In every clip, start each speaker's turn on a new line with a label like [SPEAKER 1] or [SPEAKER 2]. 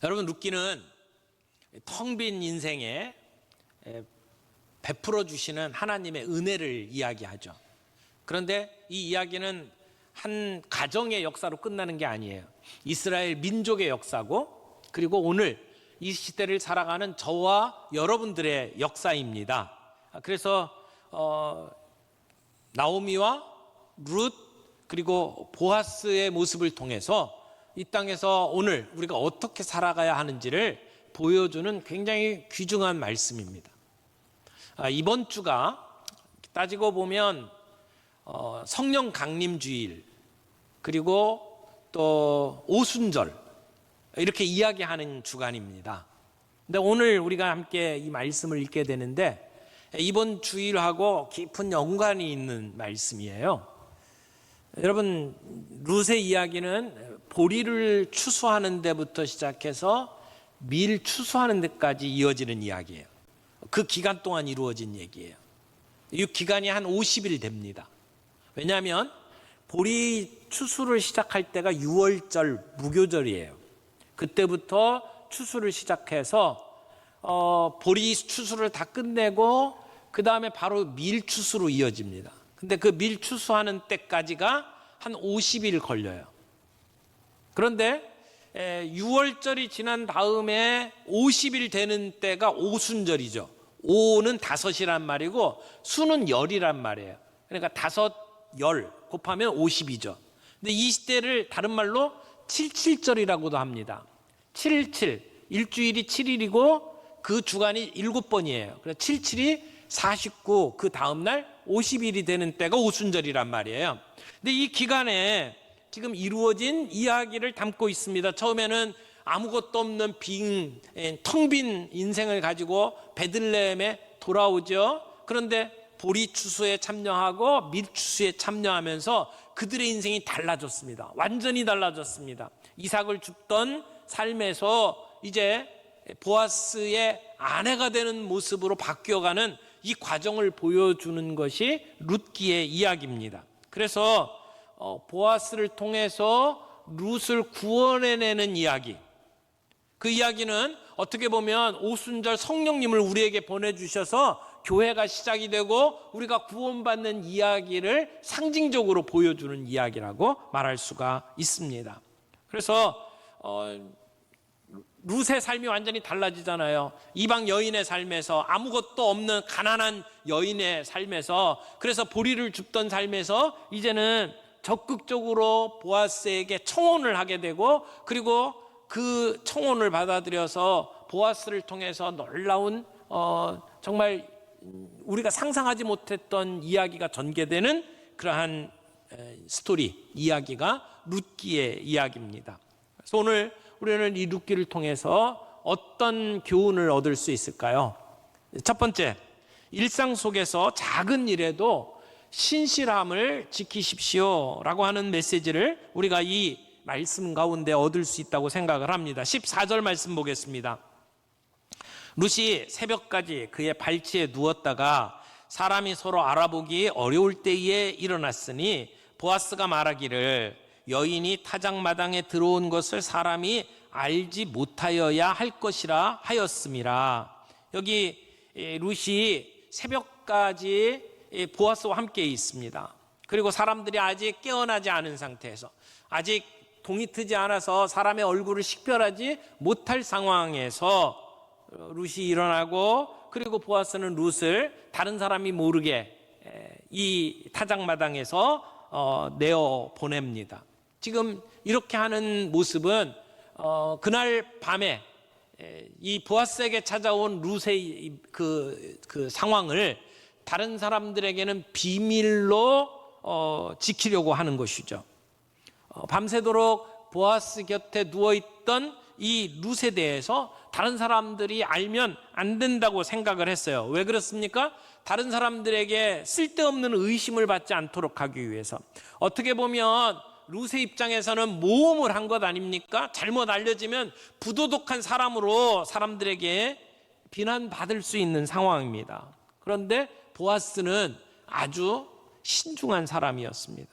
[SPEAKER 1] 여러분, 룻기는 텅 빈 인생에 베풀어 주시는 하나님의 은혜를 이야기하죠. 그런데 이 이야기는 한 가정의 역사로 끝나는 게 아니에요. 이스라엘 민족의 역사고, 그리고 오늘 이 시대를 살아가는 저와 여러분들의 역사입니다. 그래서 나오미와 룻 그리고 보아스의 모습을 통해서 이 땅에서 오늘 우리가 어떻게 살아가야 하는지를 보여주는 굉장히 귀중한 말씀입니다. 이번 주가 따지고 보면 성령 강림주일, 그리고 또 오순절, 이렇게 이야기하는 주간입니다. 근데 오늘 우리가 함께 이 말씀을 읽게 되는데 이번 주일하고 깊은 연관이 있는 말씀이에요. 여러분, 룻의 이야기는 보리를 추수하는 데부터 시작해서 밀 추수하는 데까지 이어지는 이야기예요. 그 기간 동안 이루어진 얘기예요. 이 기간이 한 50일 됩니다. 왜냐하면 보리 추수를 시작할 때가 6월절 무교절이에요. 그때부터 추수를 시작해서 보리 추수를 다 끝내고 그 다음에 바로 밀 추수로 이어집니다. 근데 그 밀 추수하는 때까지가 한 50일 걸려요. 그런데 6월절이 지난 다음에 50일 되는 때가 오순절이죠. 오는 5이란 말이고 수는 열이란 말이에요. 그러니까 5, 열 곱하면 50이죠. 근데 이 시대를 다른 말로 77절이라고도 합니다. 77, 일주일이 7일이고 그 주간이 7번이에요. 그래서 77이 49, 그 다음날 50일이 되는 때가 오순절이란 말이에요. 근데 이 기간에 지금 이루어진 이야기를 담고 있습니다. 처음에는 아무것도 없는 텅 빈 인생을 가지고 베들레헴에 돌아오죠. 그런데 보리 추수에 참여하고 밀 추수에 참여하면서 그들의 인생이 달라졌습니다. 완전히 달라졌습니다. 이삭을 줍던 삶에서 이제 보아스의 아내가 되는 모습으로 바뀌어가는 이 과정을 보여주는 것이 룻기의 이야기입니다. 그래서 보아스를 통해서 룻을 구원해내는 이야기, 그 이야기는 어떻게 보면 오순절 성령님을 우리에게 보내주셔서 교회가 시작이 되고 우리가 구원받는 이야기를 상징적으로 보여주는 이야기라고 말할 수가 있습니다. 그래서 룻의 삶이 완전히 달라지잖아요. 이방 여인의 삶에서, 아무것도 없는 가난한 여인의 삶에서, 그래서 보리를 줍던 삶에서 이제는 적극적으로 보아스에게 청혼을 하게 되고, 그리고 그 청혼을 받아들여서 보아스를 통해서 놀라운 정말 우리가 상상하지 못했던 이야기가 전개되는 그러한 스토리, 이야기가 룻기의 이야기입니다. 그래서 오늘 우리는 이 룻기를 통해서 어떤 교훈을 얻을 수 있을까요? 첫 번째, 일상 속에서 작은 일에도 신실함을 지키십시오 라고 하는 메시지를 우리가 이 말씀 가운데 얻을 수 있다고 생각을 합니다. 14절 말씀 보겠습니다. 룻이 새벽까지 그의 발치에 누웠다가 사람이 서로 알아보기 어려울 때에 일어났으니 보아스가 말하기를 여인이 타작마당에 들어온 것을 사람이 알지 못하여야 할 것이라 하였음이라. 여기 룻이 새벽까지 보아스와 함께 있습니다. 그리고 사람들이 아직 깨어나지 않은 상태에서, 아직 동이 트지 않아서 사람의 얼굴을 식별하지 못할 상황에서 룻이 일어나고, 그리고 보아스는 룻을 다른 사람이 모르게 이 타작마당에서 내어 보냅니다. 지금 이렇게 하는 모습은 그날 밤에 이 보아스에게 찾아온 룻의 그 상황을 다른 사람들에게는 비밀로 지키려고 하는 것이죠. 밤새도록 보아스 곁에 누워있던 이 룻에 대해서 다른 사람들이 알면 안 된다고 생각을 했어요. 왜 그렇습니까? 다른 사람들에게 쓸데없는 의심을 받지 않도록 하기 위해서. 어떻게 보면 룻의 입장에서는 모험을 한 것 아닙니까? 잘못 알려지면 부도덕한 사람으로 사람들에게 비난받을 수 있는 상황입니다. 그런데 보아스는 아주 신중한 사람이었습니다.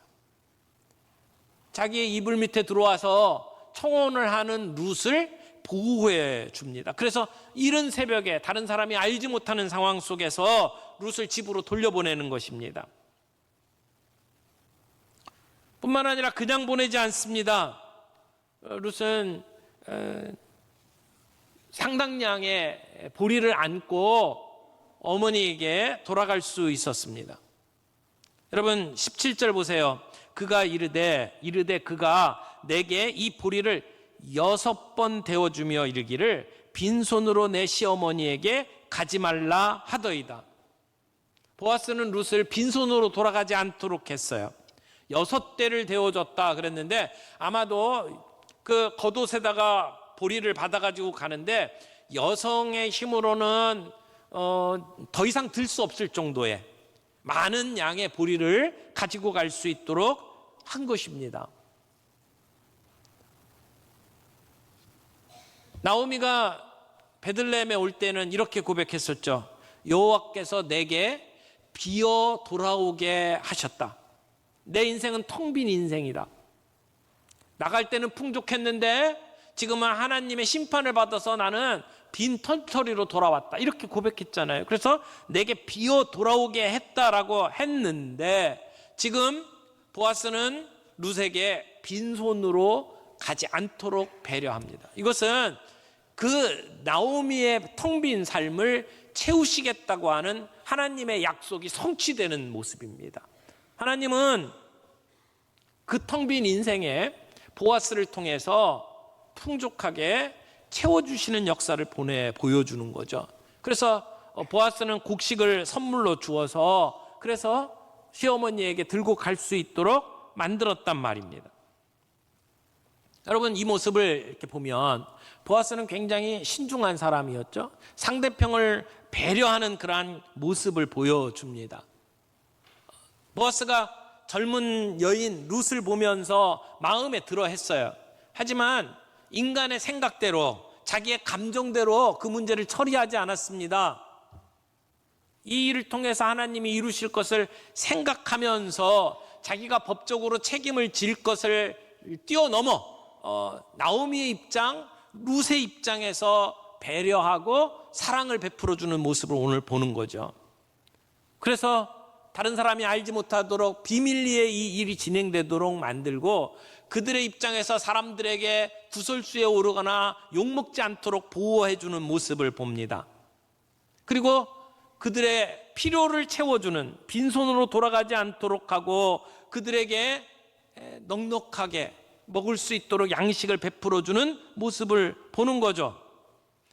[SPEAKER 1] 자기의 이불 밑에 들어와서 청혼을 하는 룻을 보호해 줍니다. 그래서 이른 새벽에 다른 사람이 알지 못하는 상황 속에서 룻을 집으로 돌려보내는 것입니다. 뿐만 아니라 그냥 보내지 않습니다. 룻은 상당량의 보리를 안고 어머니에게 돌아갈 수 있었습니다. 여러분 17절 보세요. 그가 이르되 그가 내게 이 보리를 6번 데워주며 이르기를 빈손으로 내 시어머니에게 가지 말라 하더이다. 보아스는 룻을 빈손으로 돌아가지 않도록 했어요. 6대를 데워줬다 그랬는데 아마도 그 겉옷에다가 보리를 받아가지고 가는데 여성의 힘으로는 더 이상 들 수 없을 정도의 많은 양의 보리를 가지고 갈 수 있도록 한 것입니다. 나오미가 베들레헴에 올 때는 이렇게 고백했었죠. 여호와께서 내게 비어 돌아오게 하셨다. 내 인생은 텅 빈 인생이다. 나갈 때는 풍족했는데 지금은 하나님의 심판을 받아서 나는 빈 털터리로 돌아왔다. 이렇게 고백했잖아요. 그래서 내게 비어 돌아오게 했다라고 했는데 지금 보아스는 룻에게 빈손으로 가지 않도록 배려합니다. 이것은 그 나오미의 텅 빈 삶을 채우시겠다고 하는 하나님의 약속이 성취되는 모습입니다. 하나님은 그 텅 빈 인생에 보아스를 통해서 풍족하게 채워주시는 역사를 보여주는 거죠. 그래서 보아스는 곡식을 선물로 주어서 그래서 시어머니에게 들고 갈 수 있도록 만들었단 말입니다. 여러분 이 모습을 이렇게 보면 보아스는 굉장히 신중한 사람이었죠. 상대편을 배려하는 그러한 모습을 보여줍니다. 보아스가 젊은 여인 룻을 보면서 마음에 들어 했어요. 하지만 인간의 생각대로 자기의 감정대로 그 문제를 처리하지 않았습니다. 이 일을 통해서 하나님이 이루실 것을 생각하면서 자기가 법적으로 책임을 질 것을 뛰어넘어 나오미의 입장, 룻의 입장에서 배려하고 사랑을 베풀어주는 모습을 오늘 보는 거죠. 그래서 다른 사람이 알지 못하도록 비밀리에 이 일이 진행되도록 만들고 그들의 입장에서 사람들에게 구설수에 오르거나 욕먹지 않도록 보호해주는 모습을 봅니다. 그리고 그들의 필요를 채워주는 빈손으로 돌아가지 않도록 하고 그들에게 넉넉하게 먹을 수 있도록 양식을 베풀어주는 모습을 보는 거죠.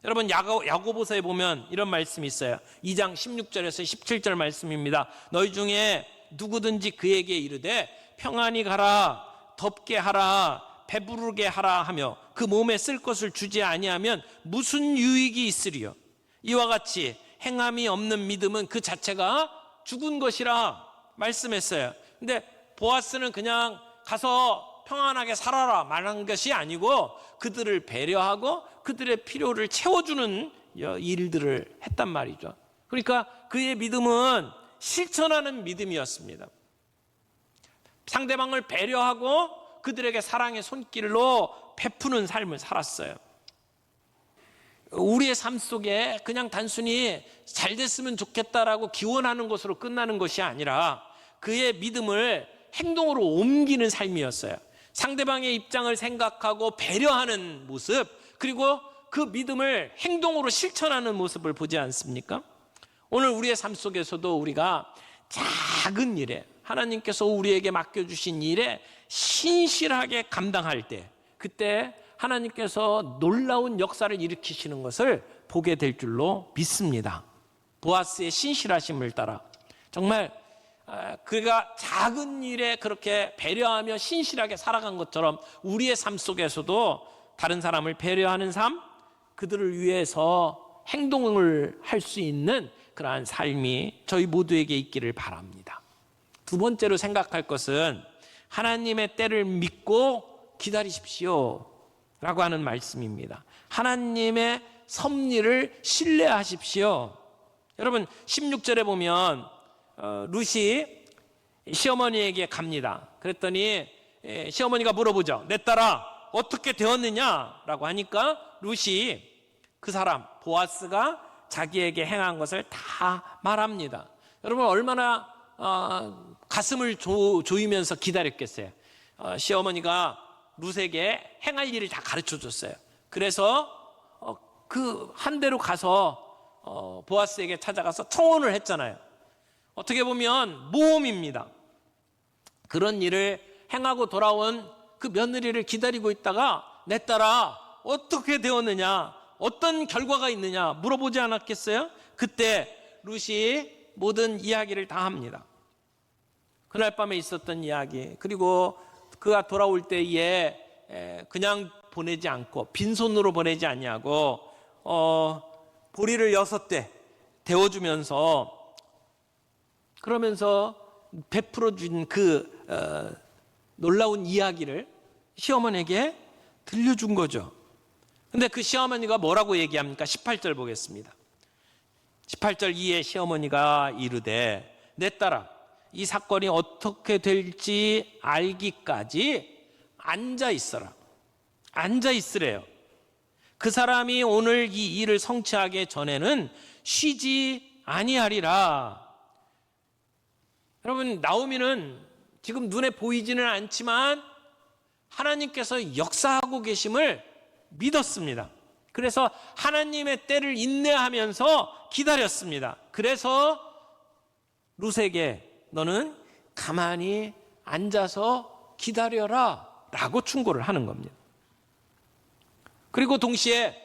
[SPEAKER 1] 여러분 야고보서에 보면 이런 말씀이 있어요. 2장 16절에서 17절 말씀입니다. 너희 중에 누구든지 그에게 이르되 평안히 가라 덥게 하라 배부르게 하라 하며 그 몸에 쓸 것을 주지 아니하면 무슨 유익이 있으리요. 이와 같이 행함이 없는 믿음은 그 자체가 죽은 것이라 말씀했어요. 근데 보아스는 그냥 가서 평안하게 살아라 말한 것이 아니고 그들을 배려하고 그들의 필요를 채워주는 일들을 했단 말이죠. 그러니까 그의 믿음은 실천하는 믿음이었습니다. 상대방을 배려하고 그들에게 사랑의 손길로 베푸는 삶을 살았어요. 우리의 삶 속에 그냥 단순히 잘 됐으면 좋겠다라고 기원하는 것으로 끝나는 것이 아니라 그의 믿음을 행동으로 옮기는 삶이었어요. 상대방의 입장을 생각하고 배려하는 모습, 그리고 그 믿음을 행동으로 실천하는 모습을 보지 않습니까? 오늘 우리의 삶 속에서도 우리가 작은 일에 하나님께서 우리에게 맡겨주신 일에 신실하게 감당할 때 그때 하나님께서 놀라운 역사를 일으키시는 것을 보게 될 줄로 믿습니다. 보아스의 신실하심을 따라 정말 그가 작은 일에 그렇게 배려하며 신실하게 살아간 것처럼 우리의 삶 속에서도 다른 사람을 배려하는 삶, 그들을 위해서 행동을 할 수 있는 그러한 삶이 저희 모두에게 있기를 바랍니다. 두 번째로 생각할 것은 하나님의 때를 믿고 기다리십시오 라고 하는 말씀입니다. 하나님의 섭리를 신뢰하십시오. 여러분 16절에 보면 룻이 시어머니에게 갑니다. 그랬더니 시어머니가 물어보죠. 내 딸아 어떻게 되었느냐라고 하니까 룻이 그 사람 보아스가 자기에게 행한 것을 다 말합니다. 여러분 얼마나 가슴을 조이면서 기다렸겠어요. 시어머니가 룻에게 행할 일을 다 가르쳐 줬어요. 그래서 그 한 대로 가서 보아스에게 찾아가서 청혼을 했잖아요. 어떻게 보면 모험입니다. 그런 일을 행하고 돌아온 그 며느리를 기다리고 있다가 내 딸아 어떻게 되었느냐, 어떤 결과가 있느냐 물어보지 않았겠어요? 그때 룻이 모든 이야기를 다 합니다. 그날 밤에 있었던 이야기, 그리고 그가 돌아올 때에 그냥 보내지 않고 빈손으로 보내지 아니하고 보리를 6대 데워주면서 그러면서 베풀어 준 그 놀라운 이야기를 시어머니에게 들려준 거죠. 근데 그 시어머니가 뭐라고 얘기합니까? 18절 보겠습니다. 18절 이에 시어머니가 이르되 내 딸아 이 사건이 어떻게 될지 알기까지 앉아 있어라. 앉아 있으래요. 그 사람이 오늘 이 일을 성취하기 전에는 쉬지 아니하리라. 여러분 나오미는 지금 눈에 보이지는 않지만 하나님께서 역사하고 계심을 믿었습니다. 그래서 하나님의 때를 인내하면서 기다렸습니다. 그래서 룻에게 너는 가만히 앉아서 기다려라 라고 충고를 하는 겁니다. 그리고 동시에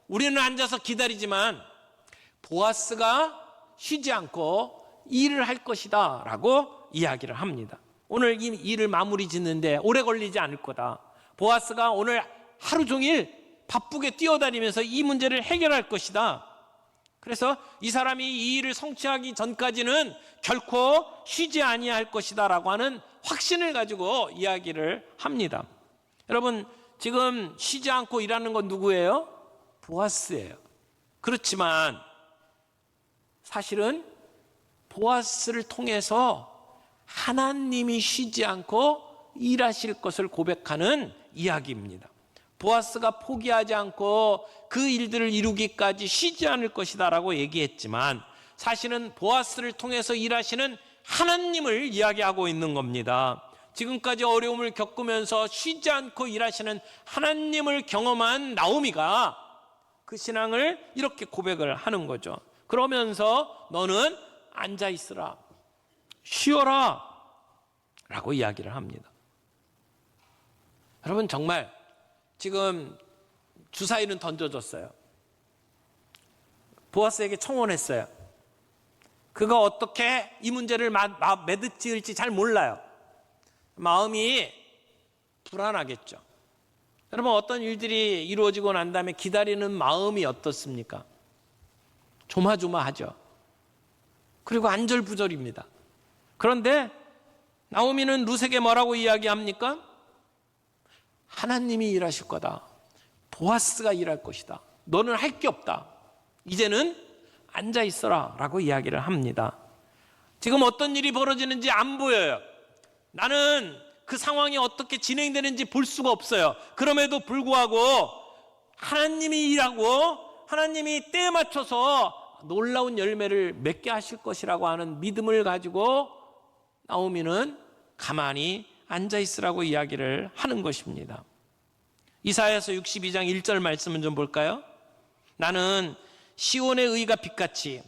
[SPEAKER 1] 우리는 앉아서 기다리지만 보아스가 쉬지 않고 일을 할 것이다 라고 이야기를 합니다. 오늘 이 일을 마무리 짓는데 오래 걸리지 않을 거다. 보아스가 오늘 하루 종일 바쁘게 뛰어다니면서 이 문제를 해결할 것이다. 그래서 이 사람이 이 일을 성취하기 전까지는 결코 쉬지 아니할 것이다 라고 하는 확신을 가지고 이야기를 합니다. 여러분 지금 쉬지 않고 일하는 건 누구예요? 보아스예요. 그렇지만 사실은 보아스를 통해서 하나님이 쉬지 않고 일하실 것을 고백하는 이야기입니다. 보아스가 포기하지 않고 그 일들을 이루기까지 쉬지 않을 것이다 라고 얘기했지만 사실은 보아스를 통해서 일하시는 하나님을 이야기하고 있는 겁니다. 지금까지 어려움을 겪으면서 쉬지 않고 일하시는 하나님을 경험한 나오미가 그 신앙을 이렇게 고백을 하는 거죠. 그러면서 너는 앉아 있으라, 쉬어라 라고 이야기를 합니다. 여러분 정말 지금 주사위는 던져줬어요. 보아스에게 청혼했어요. 그가 어떻게 이 문제를 매듭지을지 잘 몰라요. 마음이 불안하겠죠. 여러분 어떤 일들이 이루어지고 난 다음에 기다리는 마음이 어떻습니까? 조마조마하죠. 그리고 안절부절입니다. 그런데 나오미는 룻에게 뭐라고 이야기합니까? 하나님이 일하실 거다. 보아스가 일할 것이다. 너는 할 게 없다. 이제는 앉아 있어라 라고 이야기를 합니다. 지금 어떤 일이 벌어지는지 안 보여요. 나는 그 상황이 어떻게 진행되는지 볼 수가 없어요. 그럼에도 불구하고 하나님이 일하고 하나님이 때에 맞춰서 놀라운 열매를 맺게 하실 것이라고 하는 믿음을 가지고 나오미는 가만히 앉아 있으라고 이야기를 하는 것입니다. 이사야서 62장 1절 말씀은 좀 볼까요? 나는 시온의 의가 빛같이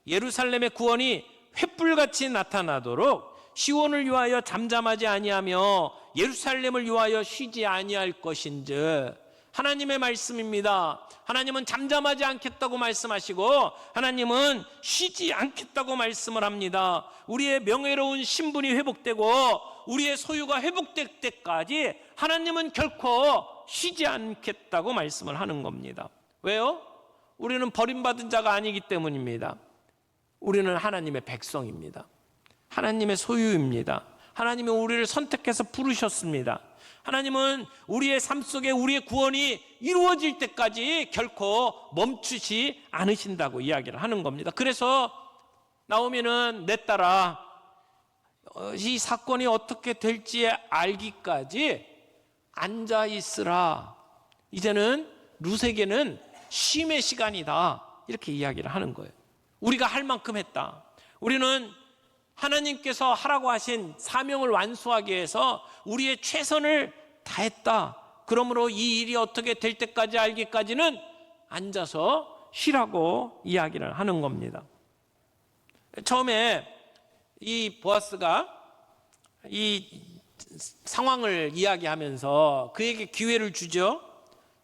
[SPEAKER 1] 예루살렘의 구원이 횃불같이 나타나도록 시온을 위하여 잠잠하지 아니하며 예루살렘을 위하여 쉬지 아니할 것인즉. 하나님의 말씀입니다. 하나님은 잠잠하지 않겠다고 말씀하시고 하나님은 쉬지 않겠다고 말씀을 합니다. 우리의 명예로운 신분이 회복되고 우리의 소유가 회복될 때까지 하나님은 결코 쉬지 않겠다고 말씀을 하는 겁니다. 왜요? 우리는 버림받은 자가 아니기 때문입니다. 우리는 하나님의 백성입니다. 하나님의 소유입니다. 하나님은 우리를 선택해서 부르셨습니다. 하나님은 우리의 삶 속에 우리의 구원이 이루어질 때까지 결코 멈추지 않으신다고 이야기를 하는 겁니다. 그래서 나오미는 내 딸아 이 사건이 어떻게 될지 알기까지 앉아 있으라. 이제는 룻에게는 쉼의 시간이다. 이렇게 이야기를 하는 거예요. 우리가 할 만큼 했다. 우리는 하나님께서 하라고 하신 사명을 완수하기 위해서 우리의 최선을 다했다. 그러므로 이 일이 어떻게 될 때까지 알기까지는 앉아서 쉬라고 이야기를 하는 겁니다. 처음에 이 보아스가 이 상황을 이야기하면서 그에게 기회를 주죠.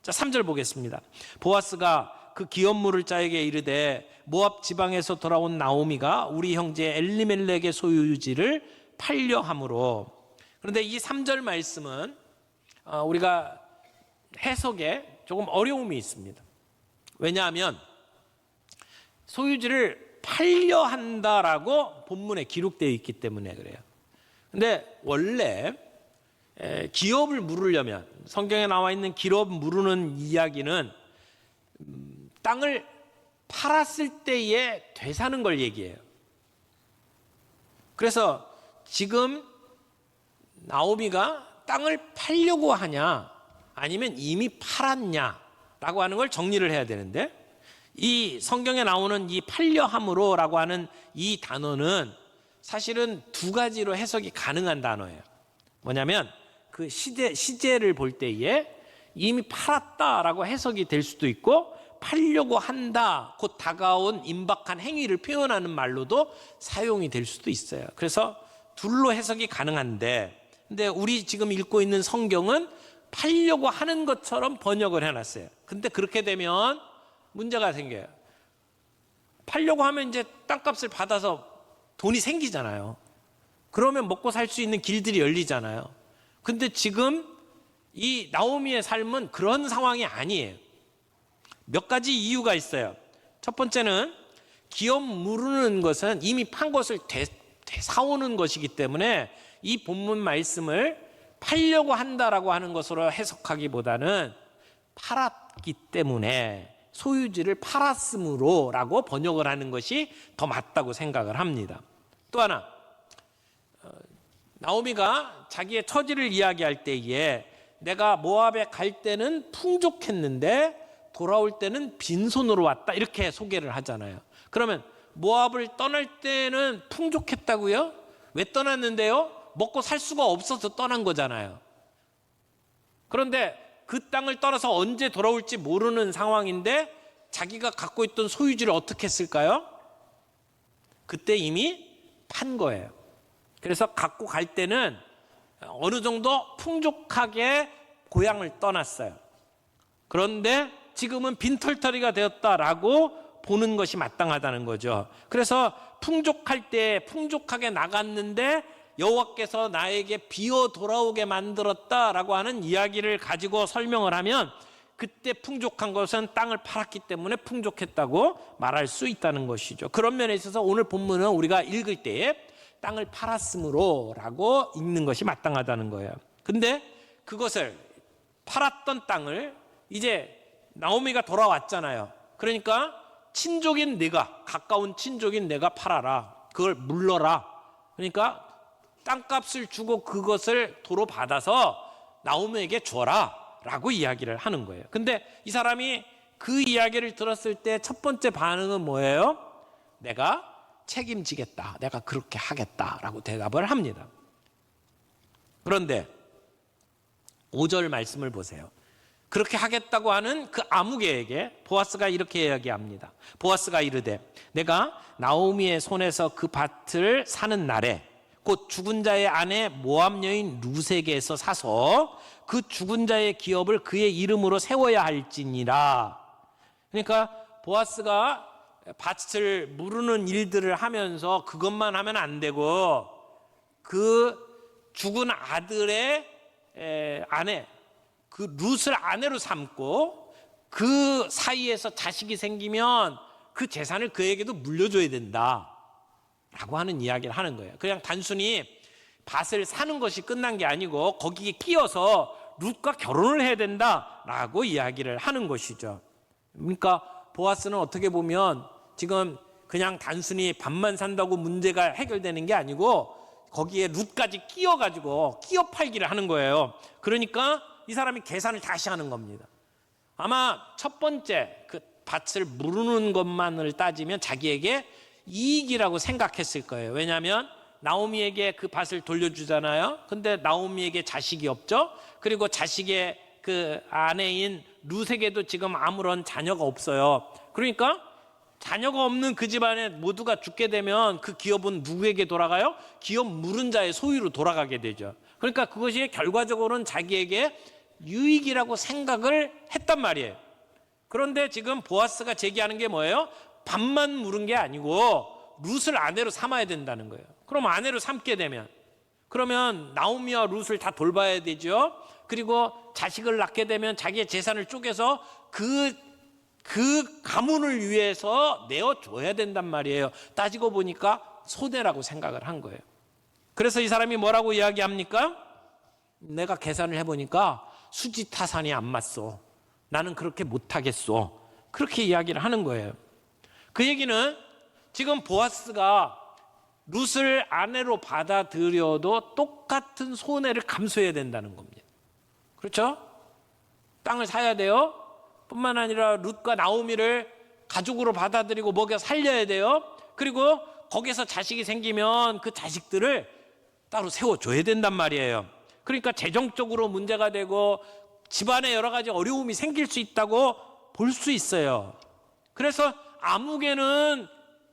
[SPEAKER 1] 자, 3절 보겠습니다. 보아스가 그 기업 물을 자에게 이르되 모압 지방에서 돌아온 나오미가 우리 형제 엘리멜렉의 소유지를 팔려 함으로. 그런데 이 3절 말씀은 우리가 해석에 조금 어려움이 있습니다. 왜냐하면 소유지를 팔려 한다라고 본문에 기록되어 있기 때문에 그래요. 근데 원래 기업을 물으려면, 성경에 나와 있는 기업 물으는 이야기는 땅을 팔았을 때에 되사는 걸 얘기해요. 그래서 지금 나오미가 땅을 팔려고 하냐 아니면 이미 팔았냐라고 하는 걸 정리를 해야 되는데, 이 성경에 나오는 이 팔려함으로라고 하는 이 단어는 사실은 두 가지로 해석이 가능한 단어예요. 뭐냐면 그 시제를 볼 때에 이미 팔았다라고 해석이 될 수도 있고, 팔려고 한다, 곧 다가온 임박한 행위를 표현하는 말로도 사용이 될 수도 있어요. 그래서 둘로 해석이 가능한데, 근데 우리 지금 읽고 있는 성경은 팔려고 하는 것처럼 번역을 해놨어요. 근데 그렇게 되면 문제가 생겨요. 팔려고 하면 이제 땅값을 받아서 돈이 생기잖아요. 그러면 먹고 살 수 있는 길들이 열리잖아요. 근데 지금 이 나오미의 삶은 그런 상황이 아니에요. 몇 가지 이유가 있어요. 첫 번째는 기업 무르는 것은 이미 판 것을 되사오는 것이기 때문에 이 본문 말씀을 팔려고 한다라고 하는 것으로 해석하기보다는 팔았기 때문에 소유지를 팔았으므로 라고 번역을 하는 것이 더 맞다고 생각을 합니다. 또 하나, 나오미가 자기의 처지를 이야기할 때에 내가 모압에 갈 때는 풍족했는데 돌아올 때는 빈손으로 왔다, 이렇게 소개를 하잖아요. 그러면 모압을 떠날 때는 풍족했다고요? 왜 떠났는데요? 먹고 살 수가 없어서 떠난 거잖아요. 그런데 그 땅을 떠나서 언제 돌아올지 모르는 상황인데 자기가 갖고 있던 소유지를 어떻게 했을까요? 그때 이미 판 거예요. 그래서 갖고 갈 때는 어느 정도 풍족하게 고향을 떠났어요. 그런데 지금은 빈털터리가 되었다라고 보는 것이 마땅하다는 거죠. 그래서 풍족할 때 풍족하게 나갔는데 여호와께서 나에게 비어 돌아오게 만들었다라고 하는 이야기를 가지고 설명을 하면, 그때 풍족한 것은 땅을 팔았기 때문에 풍족했다고 말할 수 있다는 것이죠. 그런 면에 있어서 오늘 본문은 우리가 읽을 때에 땅을 팔았으므로 라고 읽는 것이 마땅하다는 거예요. 근데 그것을, 팔았던 땅을 이제 나오미가 돌아왔잖아요. 그러니까 친족인 내가, 가까운 친족인 내가 팔아라, 그걸 물러라. 그러니까 땅값을 주고 그것을 도로 받아서 나오미에게 줘라 라고 이야기를 하는 거예요. 근데 이 사람이 그 이야기를 들었을 때 첫 번째 반응은 뭐예요? 내가 책임지겠다, 내가 그렇게 하겠다라고 대답을 합니다. 그런데 5절 말씀을 보세요. 그렇게 하겠다고 하는 그 아무개에게 보아스가 이렇게 이야기합니다. 보아스가 이르되 내가 나오미의 손에서 그 밭을 사는 날에 곧 죽은 자의 아내 모압 여인 룻에게서 사서 그 죽은 자의 기업을 그의 이름으로 세워야 할지니라. 그러니까 보아스가 밭을 무르는 일들을 하면서 그것만 하면 안 되고, 그 죽은 아들의 아내, 그 룻을 아내로 삼고 그 사이에서 자식이 생기면 그 재산을 그에게도 물려줘야 된다 라고 하는 이야기를 하는 거예요. 그냥 단순히 밭을 사는 것이 끝난 게 아니고 거기에 끼어서 룻과 결혼을 해야 된다라고 이야기를 하는 것이죠. 그러니까 보아스는 어떻게 보면 지금 그냥 단순히 밭만 산다고 문제가 해결되는 게 아니고 거기에 룻까지 끼어가지고 끼어 팔기를 하는 거예요. 그러니까 이 사람이 계산을 다시 하는 겁니다. 아마 첫 번째 그 밭을 무르는 것만을 따지면 자기에게 이익이라고 생각했을 거예요. 왜냐하면 나오미에게 그 밭을 돌려주잖아요. 근데 나오미에게 자식이 없죠. 그리고 자식의 그 아내인 룻에게도 지금 아무런 자녀가 없어요. 그러니까 자녀가 없는 그 집안에 모두가 죽게 되면 그 기업은 누구에게 돌아가요? 기업 물은 자의 소유로 돌아가게 되죠. 그러니까 그것이 결과적으로는 자기에게 유익이라고 생각을 했단 말이에요. 그런데 지금 보아스가 제기하는 게 뭐예요? 밭만 물은 게 아니고 룻을 아내로 삼아야 된다는 거예요. 그럼 아내로 삼게 되면 그러면 나오미와 룻을 다 돌봐야 되죠. 그리고 자식을 낳게 되면 자기의 재산을 쪼개서 그 가문을 위해서 내어줘야 된단 말이에요. 따지고 보니까 손해라고 생각을 한 거예요. 그래서 이 사람이 뭐라고 이야기합니까? 내가 계산을 해보니까 수지타산이 안 맞소. 나는 그렇게 못하겠소. 그렇게 이야기를 하는 거예요. 그 얘기는 지금 보아스가 룻을 아내로 받아들여도 똑같은 손해를 감수해야 된다는 겁니다. 그렇죠? 땅을 사야 돼요. 뿐만 아니라 룻과 나오미를 가족으로 받아들이고 먹여 살려야 돼요. 그리고 거기서 자식이 생기면 그 자식들을 따로 세워줘야 된단 말이에요. 그러니까 재정적으로 문제가 되고 집안에 여러 가지 어려움이 생길 수 있다고 볼 수 있어요. 그래서 아무개는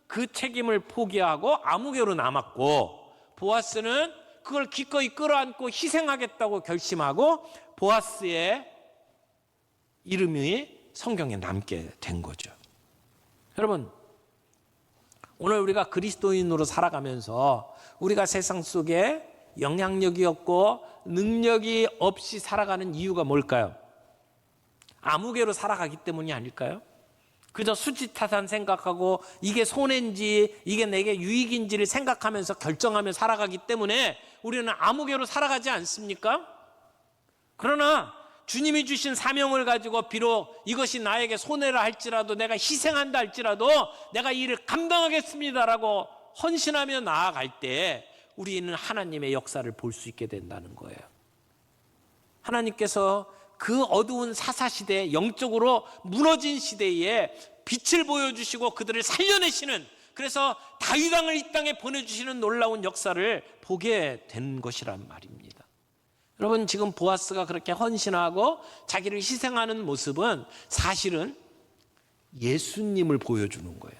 [SPEAKER 1] 그 책임을 포기하고 아무개로 남았고, 보아스는 그걸 기꺼이 끌어안고 희생하겠다고 결심하고 보아스의 이름이 성경에 남게 된 거죠. 여러분, 오늘 우리가 그리스도인으로 살아가면서 우리가 세상 속에 영향력이 없고 능력이 없이 살아가는 이유가 뭘까요? 아무개로 살아가기 때문이 아닐까요? 그저 수지타산 생각하고 이게 손해인지 이게 내게 유익인지를 생각하면서 결정하며 살아가기 때문에 우리는 아무개로 살아가지 않습니까? 그러나 주님이 주신 사명을 가지고 비록 이것이 나에게 손해라 할지라도, 내가 희생한다 할지라도 내가 이 일을 감당하겠습니다라고 헌신하며 나아갈 때 우리는 하나님의 역사를 볼 수 있게 된다는 거예요. 하나님께서 그 어두운 사사시대, 영적으로 무너진 시대에 빛을 보여주시고 그들을 살려내시는, 그래서 다윗 왕을 이 땅에 보내주시는 놀라운 역사를 보게 된 것이란 말입니다. 여러분, 지금 보아스가 그렇게 헌신하고 자기를 희생하는 모습은 사실은 예수님을 보여주는 거예요.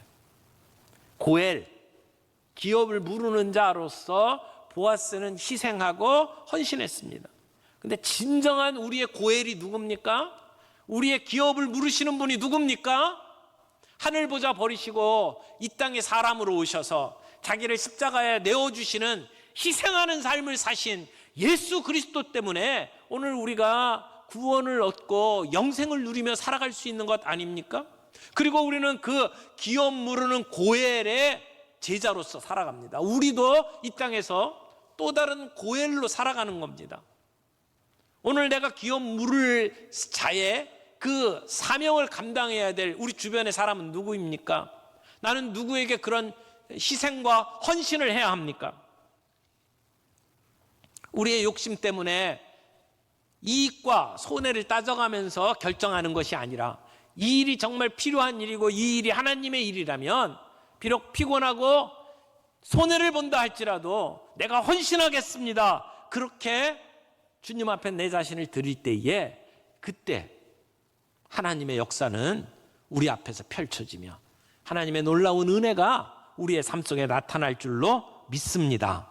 [SPEAKER 1] 고엘, 기업을 무르는 자로서 보아스는 희생하고 헌신했습니다. 근데 진정한 우리의 고엘이 누굽니까? 우리의 기업을 물으시는 분이 누굽니까? 하늘 보자 버리시고 이 땅에 사람으로 오셔서 자기를 십자가에 내어주시는, 희생하는 삶을 사신 예수 그리스도 때문에 오늘 우리가 구원을 얻고 영생을 누리며 살아갈 수 있는 것 아닙니까? 그리고 우리는 그 기업 무르는 고엘의 제자로서 살아갑니다. 우리도 이 땅에서 또 다른 고엘로 살아가는 겁니다. 오늘 내가 기업 물을 자의 그 사명을 감당해야 될 우리 주변의 사람은 누구입니까? 나는 누구에게 그런 희생과 헌신을 해야 합니까? 우리의 욕심 때문에 이익과 손해를 따져가면서 결정하는 것이 아니라, 이 일이 정말 필요한 일이고 이 일이 하나님의 일이라면 비록 피곤하고 손해를 본다 할지라도 내가 헌신하겠습니다, 그렇게 주님 앞에 내 자신을 드릴 때에 그때 하나님의 역사는 우리 앞에서 펼쳐지며 하나님의 놀라운 은혜가 우리의 삶 속에 나타날 줄로 믿습니다.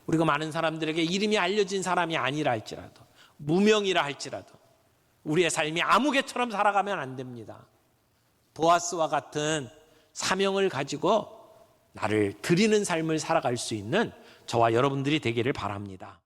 [SPEAKER 1] 우리가 많은 사람들에게 이름이 알려진 사람이 아니라 할지라도, 무명이라 할지라도 우리의 삶이 아무개처럼 살아가면 안 됩니다. 보아스와 같은 사명을 가지고 나를 드리는 삶을 살아갈 수 있는 저와 여러분들이 되기를 바랍니다.